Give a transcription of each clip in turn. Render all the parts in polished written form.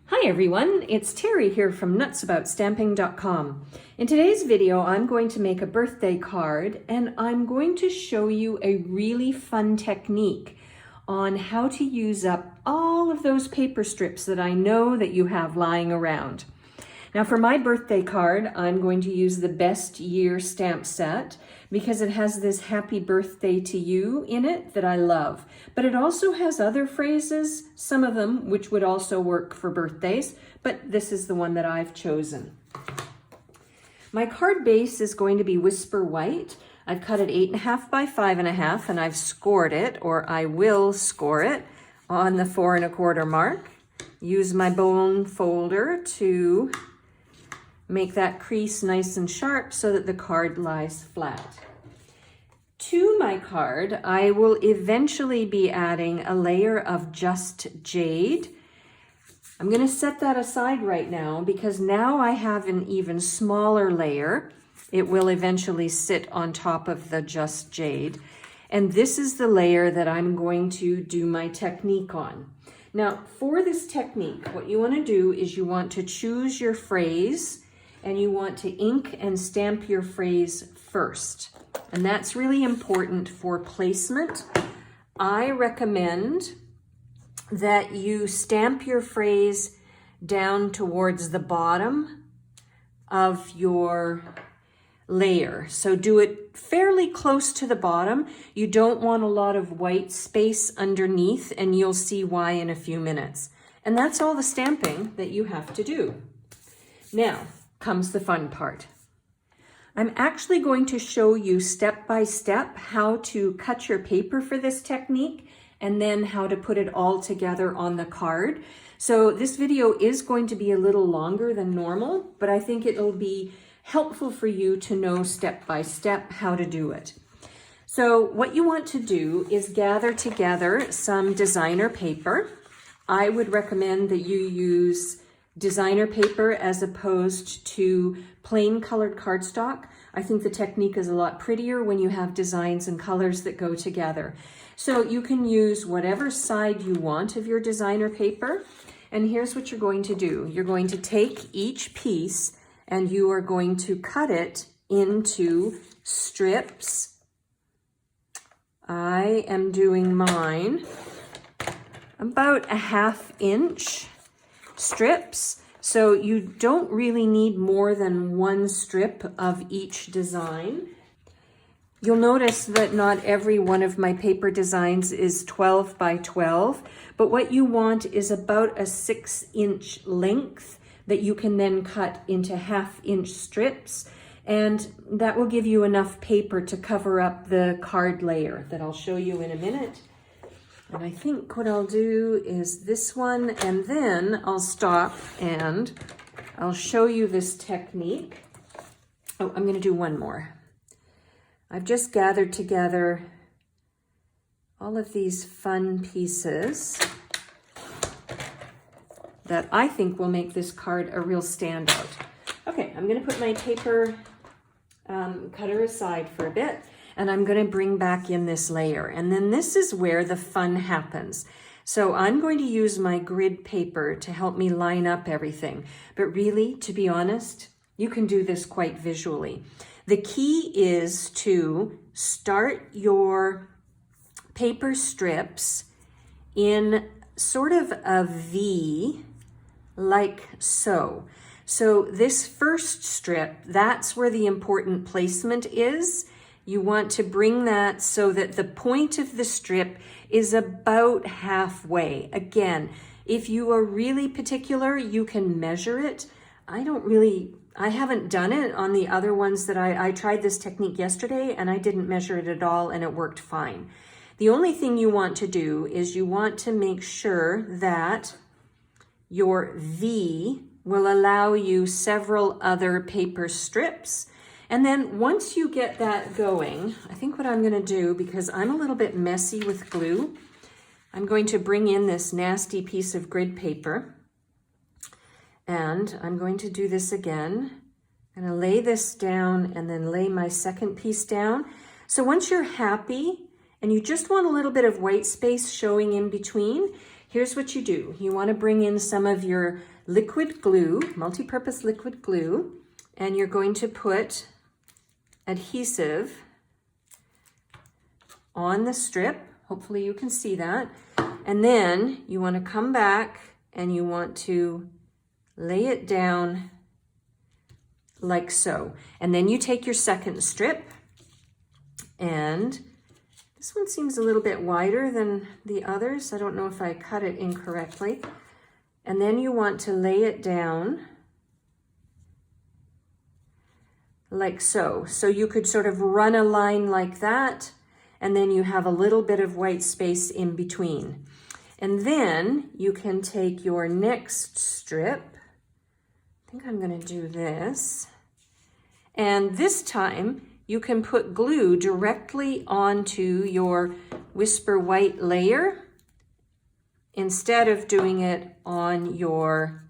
Hi everyone, it's Terry here from nutsaboutsstamping.com. In today's video, I'm going to make a birthday card and I'm going to show you a really fun technique on how to use up all of those paper strips that I know that you have lying around. Now for my birthday card, I'm going to use the Best Year stamp set because it has this happy birthday to you in it that I love. But it also has other phrases, some of them which would also work for birthdays, but this is the one that I've chosen. My card base is going to be Whisper White. I've cut it 8.5 by 5.5 and I've scored it, or I will score it, on the 4 1/4 mark. Use my bone folder to make that crease nice and sharp so that the card lies flat. To my card, I will eventually be adding a layer of Just Jade. I'm going to set that aside right now because now I have an even smaller layer. It will eventually sit on top of the Just Jade. And this is the layer that I'm going to do my technique on. Now, for this technique, what you want to do is you want to choose your phrase and you want to ink and stamp your phrase first. And that's really important for placement. I recommend that you stamp your phrase down towards the bottom of your layer. So do it fairly close to the bottom. You don't want a lot of white space underneath, and you'll see why in a few minutes. And that's all the stamping that you have to do. Now comes the fun part. I'm actually going to show you step by step how to cut your paper for this technique and then how to put it all together on the card. So this video is going to be a little longer than normal, but I think it'll be helpful for you to know step by step how to do it. So what you want to do is gather together some designer paper. I would recommend that you use designer paper as opposed to plain colored cardstock. I think the technique is a lot prettier when you have designs and colors that go together. So you can use whatever side you want of your designer paper. And here's what you're going to do. You're going to take each piece and you are going to cut it into strips. I am doing mine about 1/2 inch strips. So you don't really need more than one strip of each design. You'll notice that not every one of my paper designs is 12 by 12, but what you want is about a 6-inch length that you can then cut into 1/2 inch strips, and that will give you enough paper to cover up the card layer that I'll show you in a minute. And I think what I'll do is this one, and then I'll stop and I'll show you this technique. Oh, I'm going to do one more. I've just gathered together all of these fun pieces that I think will make this card a real standout. Okay, I'm going to put my paper cutter aside for a bit. And I'm going to bring back in this layer. And then this is where the fun happens. So I'm going to use my grid paper to help me line up everything. But really, to be honest, you can do this quite visually. The key is to start your paper strips in sort of a V, like so. So this first strip, that's where the important placement is. You want to bring that so that the point of the strip is about halfway. Again, if you are really particular, you can measure it. I haven't done it on the other ones that I tried this technique yesterday and I didn't measure it at all and it worked fine. The only thing you want to do is you want to make sure that your V will allow you several other paper strips. And then once you get that going, I think what I'm going to do, because I'm a little bit messy with glue, I'm going to bring in this nasty piece of grid paper. And I'm going to do this again. I'm going to lay this down and then lay my second piece down. So once you're happy and you just want a little bit of white space showing in between, here's what you do. You want to bring in some of your liquid glue, multi-purpose liquid glue, and you're going to put adhesive on the strip. Hopefully you can see that. And then you want to come back and you want to lay it down like so. And then you take your second strip, and this one seems a little bit wider than the others. I don't know if I cut it incorrectly. And then you want to lay it down like so. So you could sort of run a line like that, and then you have a little bit of white space in between. And then you can take your next strip. I think I'm going to do this. And this time you can put glue directly onto your Whisper White layer instead of doing it on your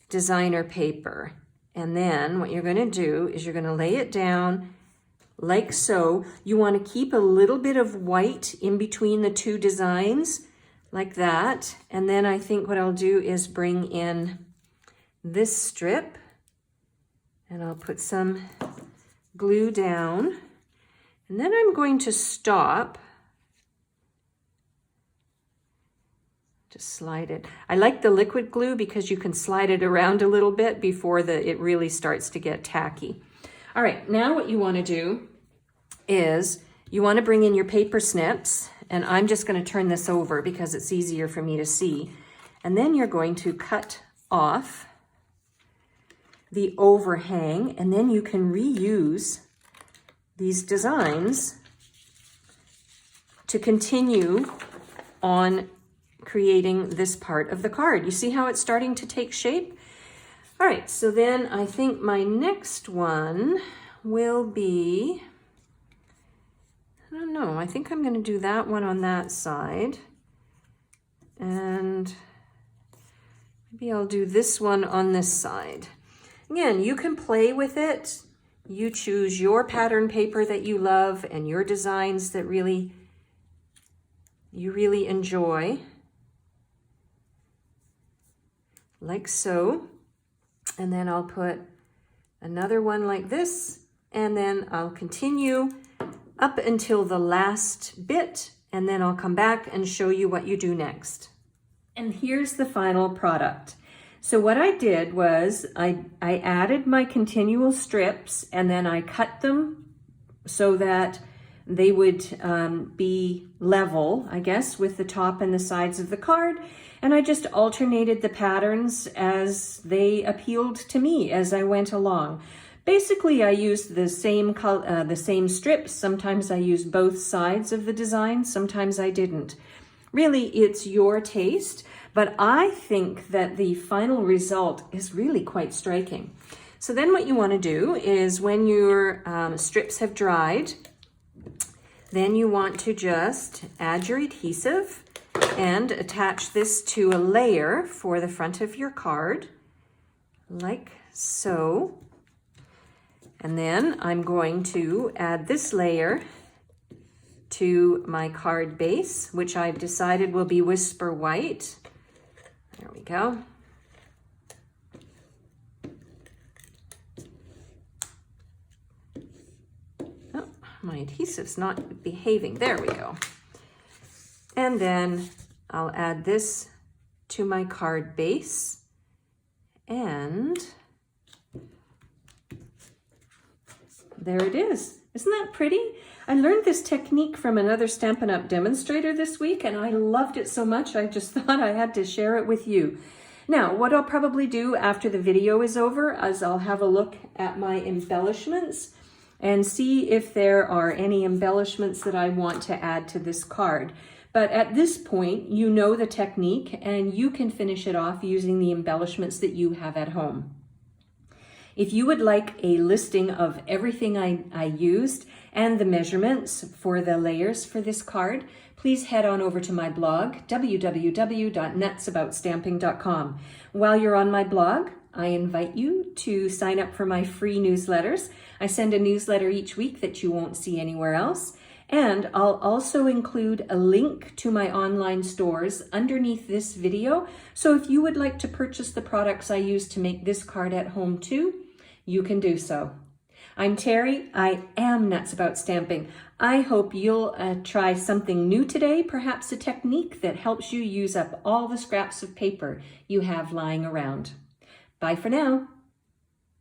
designer paper. And then what you're going to do is you're going to lay it down like so. You want to keep a little bit of white in between the two designs, like that. And then I think what I'll do is bring in this strip, and I'll put some glue down. And then I'm going to stop. Just slide it. I like the liquid glue because you can slide it around a little bit before it really starts to get tacky. All right, now what you want to do is you want to bring in your paper snips, and I'm just going to turn this over because it's easier for me to see. And then you're going to cut off the overhang, and then you can reuse these designs to continue on creating this part of the card. You see how it's starting to take shape? All right, so then I think my next one will be, I don't know, I think I'm going to do that one on that side. And maybe I'll do this one on this side. Again, you can play with it. You choose your pattern paper that you love and your designs that you really enjoy. Like so. And then I'll put another one like this, and then I'll continue up until the last bit, and then I'll come back and show you what you do next. And here's the final product. So what I did was I added my continual strips, and then I cut them so that they would be level, I guess, with the top and the sides of the card. And I just alternated the patterns as they appealed to me as I went along. Basically, I used the same strips. Sometimes I used both sides of the design, sometimes I didn't. Really, it's your taste, but I think that the final result is really quite striking. So then what you want to do is when your strips have dried, then you want to just add your adhesive and attach this to a layer for the front of your card, like so. And then I'm going to add this layer to my card base, which I've decided will be Whisper White. There we go. Oh, my adhesive's not behaving. There we go. And then I'll add this to my card base, and there it is. Isn't that pretty? I learned this technique from another Stampin' Up! Demonstrator this week, and I loved it so much I just thought I had to share it with you. Now, what I'll probably do after the video is over is I'll have a look at my embellishments and see if there are any embellishments that I want to add to this card. But at this point, you know the technique, and you can finish it off using the embellishments that you have at home. If you would like a listing of everything I used and the measurements for the layers for this card, please head on over to my blog, www.nutsaboutstamping.com. While you're on my blog, I invite you to sign up for my free newsletters. I send a newsletter each week that you won't see anywhere else. And I'll also include a link to my online stores underneath this video. So if you would like to purchase the products I use to make this card at home too, you can do so. I'm Terry. I am nuts about stamping. I hope you'll try something new today, perhaps a technique that helps you use up all the scraps of paper you have lying around. Bye for now.